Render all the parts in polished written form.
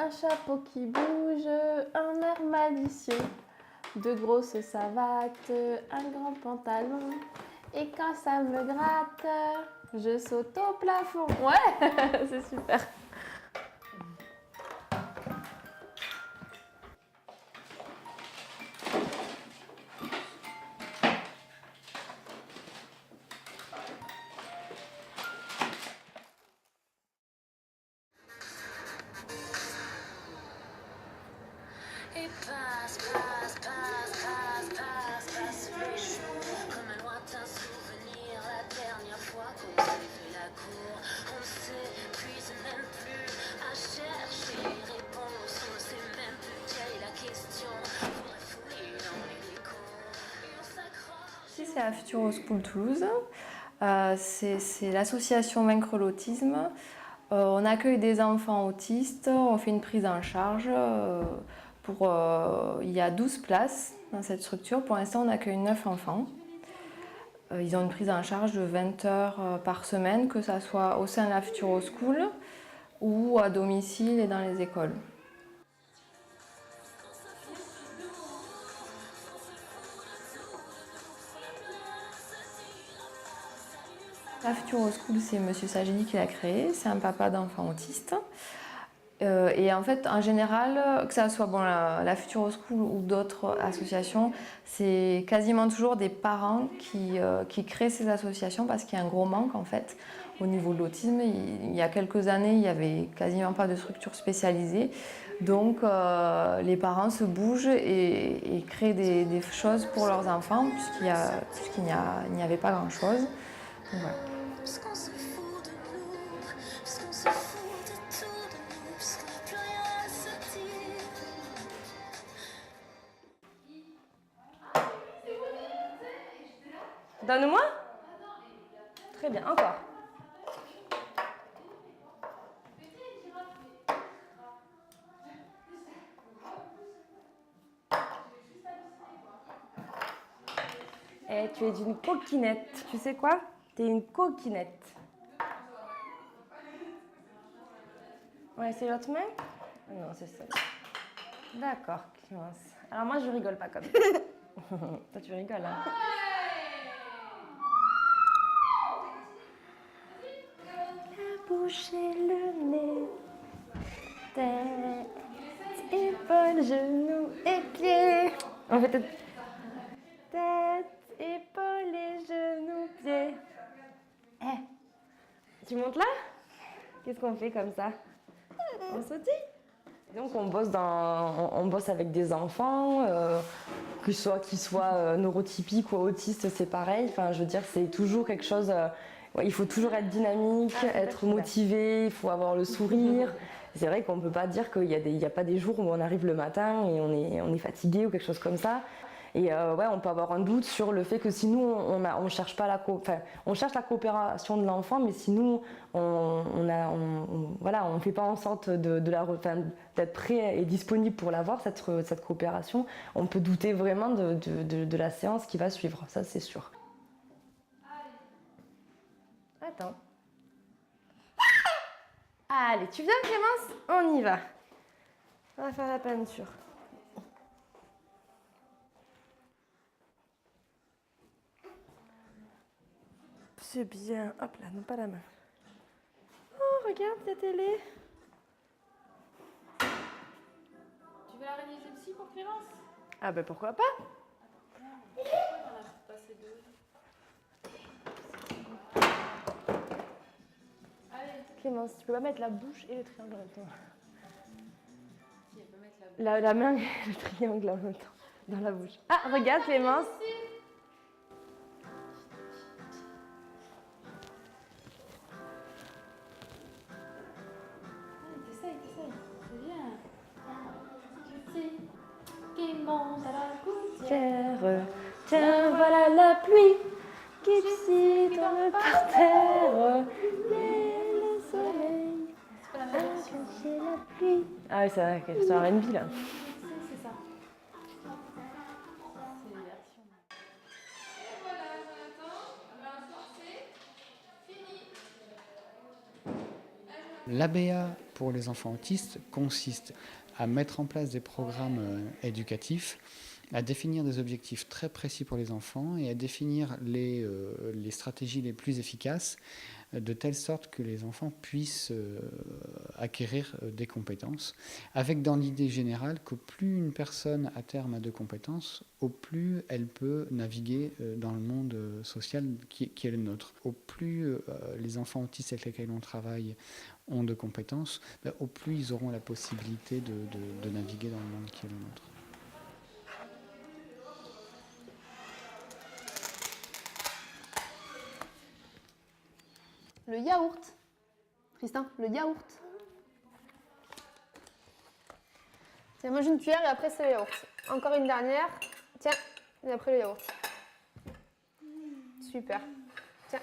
un chapeau qui bouge, un air malicieux, de grosses savates, un grand pantalon. Et quand ça me gratte, je saute au plafond. Ouais, c'est super. Et passe les jours comme un lointain souvenir. La dernière fois qu'on s'est fait la cour, on s'épuise même plus à chercher les réponses. On sait même plus quelle est la question. Faudrait fouiller dans les décombres et on s'accroche. Ici, c'est à Futuro School Toulouse. C'est l'association Vaincre l'autisme. On accueille des enfants autistes, on fait une prise en charge. Il y a 12 places dans cette structure. Pour l'instant, on accueille 9 enfants. Ils ont une prise en charge de 20 heures par semaine, que ce soit au sein de la Futuro School ou à domicile et dans les écoles. La Futuro School, c'est M. Sagini qui l'a créée, c'est un papa d'enfants autistes. Et en fait, en général, que ce soit la Futuro School ou d'autres associations, c'est quasiment toujours des parents qui créent ces associations parce qu'il y a un gros manque en fait au niveau de l'autisme. Il y a quelques années, il n'y avait quasiment pas de structure spécialisée. Donc les parents se bougent et créent des choses pour leurs enfants puisqu'il n'y avait pas grand-chose. Voilà. Parce qu'on se fout de nous, parce qu'on se fout de tout de nous, parce qu'on n'a plus rien à se dire. Donne-moi. Très bien, encore. Eh, tu es une coquinette. Tu sais quoi? Tu es une coquinette. Ouais, c'est l'autre main? Ah non, c'est celle. D'accord, Clémence. Alors moi, je rigole pas comme ça. Toi, tu rigoles, hein? La bouche et le nez, tête, épaules, genoux et pieds. On fait tête, épaules et genoux, pieds. Eh, tu montes là? Qu'est-ce qu'on fait comme ça? On sautille. Donc on bosse avec des enfants, qu'ils soient neurotypiques ou autistes, c'est pareil. Enfin, je veux dire, c'est toujours quelque chose. Ouais, il faut toujours être dynamique, être motivé, il faut avoir le sourire. C'est vrai qu'on ne peut pas dire qu'il y a pas des jours où on arrive le matin et on est fatigué ou quelque chose comme ça. Et ouais, on peut avoir un doute sur le fait que si nous on cherche pas on cherche la coopération de l'enfant, mais si nous on fait pas en sorte d'être prêt et disponible pour l'avoir cette coopération, on peut douter vraiment de la séance qui va suivre. Ça c'est sûr. Attends. Allez, tu viens Clémence? On y va. On va faire la peinture. C'est bien. Hop là, non pas la main. Oh, regarde la télé. Tu veux la réaliser psy pour Clémence? Ah ben pourquoi pas? Clémence, tu peux pas mettre la bouche et le triangle en même temps. Si, elle peut mettre la La main et le triangle en même temps. Dans la bouche. Ah, regarde Clémence. T'essayes, c'est bien. Tu sais qui monte à la gouttière. Tiens, voilà la pluie qui s'y tombe par terre. Et le soleil a caché la pluie. Ah oui, c'est un R&B là. C'est ça. C'est les versions. Et voilà, Jonathan. Ben, c'est fini. L'ABA pour les enfants autistes consiste à mettre en place des programmes éducatifs, à définir des objectifs très précis pour les enfants et à définir les stratégies les plus efficaces de telle sorte que les enfants puissent acquérir des compétences, avec dans l'idée générale qu'au plus une personne à terme a de compétences, au plus elle peut naviguer dans le monde social qui est le nôtre. Au plus les enfants autistes avec lesquels on travaille ont de compétences, au plus ils auront la possibilité de naviguer dans le monde qui est le nôtre. Le yaourt. Tristan, le yaourt. Tiens, mange une cuillère et après c'est le yaourt. Encore une dernière. Tiens, et après le yaourt. Super. Tiens.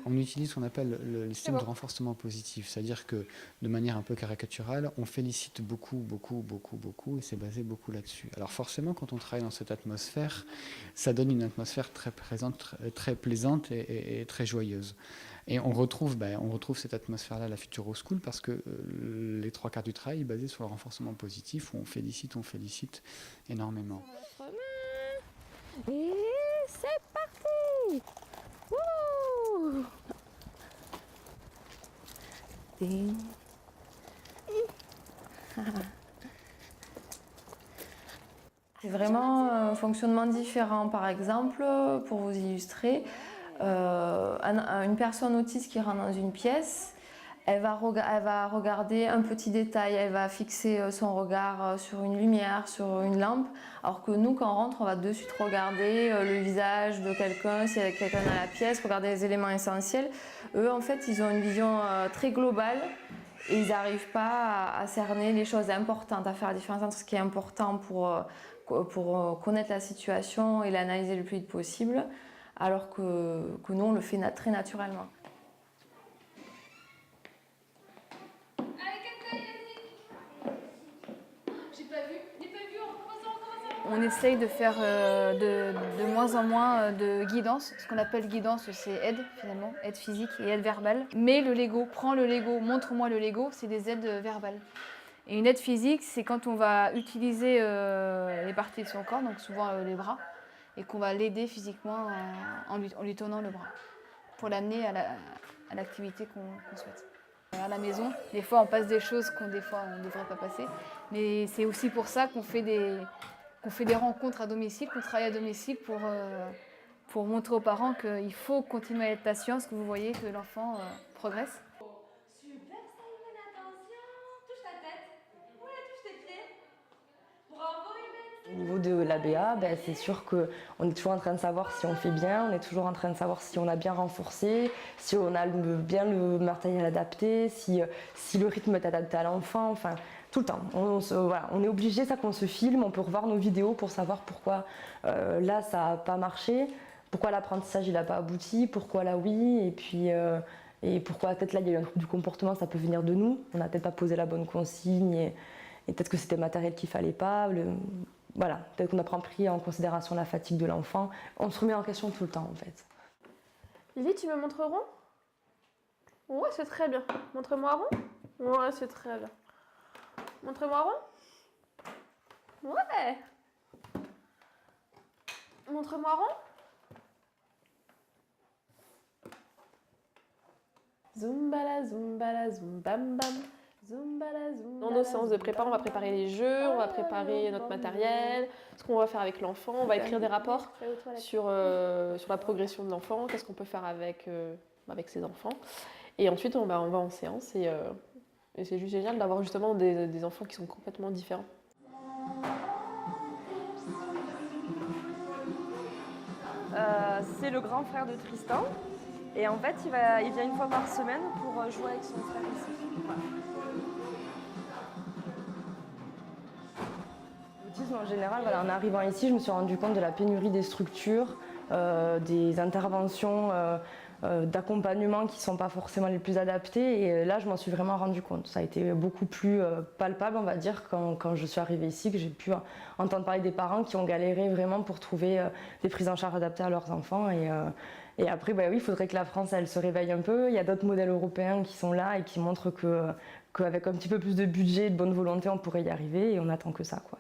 On utilise ce qu'on appelle le système de renforcement positif, c'est-à-dire que de manière un peu caricaturale, on félicite beaucoup, et c'est basé beaucoup là-dessus. Alors forcément, quand on travaille dans cette atmosphère, ça donne une atmosphère très présente, très plaisante et très joyeuse. Et on retrouve cette atmosphère-là à la Futuro School parce que les 3/4 du travail est basé sur le renforcement positif où on félicite énormément. Et c'est parti! Wouh! Ding. C'est vraiment un fonctionnement différent. Par exemple, pour vous illustrer, une personne autiste qui rentre dans une pièce, elle va regarder un petit détail, elle va fixer son regard sur une lumière, sur une lampe, alors que nous, quand on rentre, on va de suite regarder le visage de quelqu'un, s'il y a quelqu'un dans la pièce, regarder les éléments essentiels. Eux, en fait, ils ont une vision très globale et ils n'arrivent pas à cerner les choses importantes, à faire la différence entre ce qui est important pour connaître la situation et l'analyser le plus vite possible, alors que nous, on le fait très naturellement. On essaye de faire de moins en moins de guidance. Ce qu'on appelle guidance, c'est aide finalement, aide physique et aide verbale. Mais le Lego, prends le Lego, montre-moi le Lego, c'est des aides verbales. Et une aide physique, c'est quand on va utiliser les parties de son corps, donc souvent les bras, et qu'on va l'aider physiquement en lui tonnant le bras, pour l'amener à l'activité qu'on souhaite. À la maison, des fois on passe des choses des fois on ne devrait pas passer, mais c'est aussi pour ça qu'on fait des rencontres à domicile, qu'on travaille à domicile pour montrer aux parents qu'il faut continuer à être patient, parce que vous voyez que l'enfant progresse. Super, Simon, attention, touche ta tête, ouais, touche tes pieds. Bravo, Hélène. Au niveau de l'ABA, c'est sûr qu'on est toujours en train de savoir si on fait bien, on est toujours en train de savoir si on a bien renforcé, si on a bien le matériel adapté, si le rythme est adapté à l'enfant, enfin tout le temps. On est obligé, ça qu'on se filme, on peut revoir nos vidéos pour savoir pourquoi là ça n'a pas marché, pourquoi l'apprentissage il n'a pas abouti, pourquoi là oui, et pourquoi peut-être là il y a eu un trouble du comportement, ça peut venir de nous, on n'a peut-être pas posé la bonne consigne et peut-être que c'était le matériel qu'il ne fallait pas. Voilà, peut-être qu'on n'a pas pris en considération la fatigue de l'enfant. On se remet en question tout le temps en fait. Lily, tu me montres rond? Ouais, c'est très bien. Montre-moi rond? Ouais, c'est très bien. Montre-moi rond? Ouais. Montre-moi rond? Zumbala, zumbala, zumbam bam. Dans nos séances de prépa, on va préparer les jeux, on va préparer notre matériel, ce qu'on va faire avec l'enfant, on va écrire des rapports sur la progression de l'enfant, qu'est-ce qu'on peut faire avec ses enfants. Et ensuite, on va en séance et c'est juste génial d'avoir justement des enfants qui sont complètement différents. C'est le grand frère de Tristan et en fait il vient une fois par semaine pour jouer avec son frère ici. Voilà. L'autisme en général, en arrivant ici, je me suis rendu compte de la pénurie des structures, des interventions d'accompagnement qui ne sont pas forcément les plus adaptées. Et là, je m'en suis vraiment rendu compte. Ça a été beaucoup plus palpable, on va dire, quand je suis arrivée ici, que j'ai pu entendre parler des parents qui ont galéré vraiment pour trouver des prises en charge adaptées à leurs enfants. Et Et après, bah oui, il faudrait que la France, elle se réveille un peu. Il y a d'autres modèles européens qui sont là et qui montrent qu'avec un petit peu plus de budget et de bonne volonté, on pourrait y arriver et on attend que ça, quoi.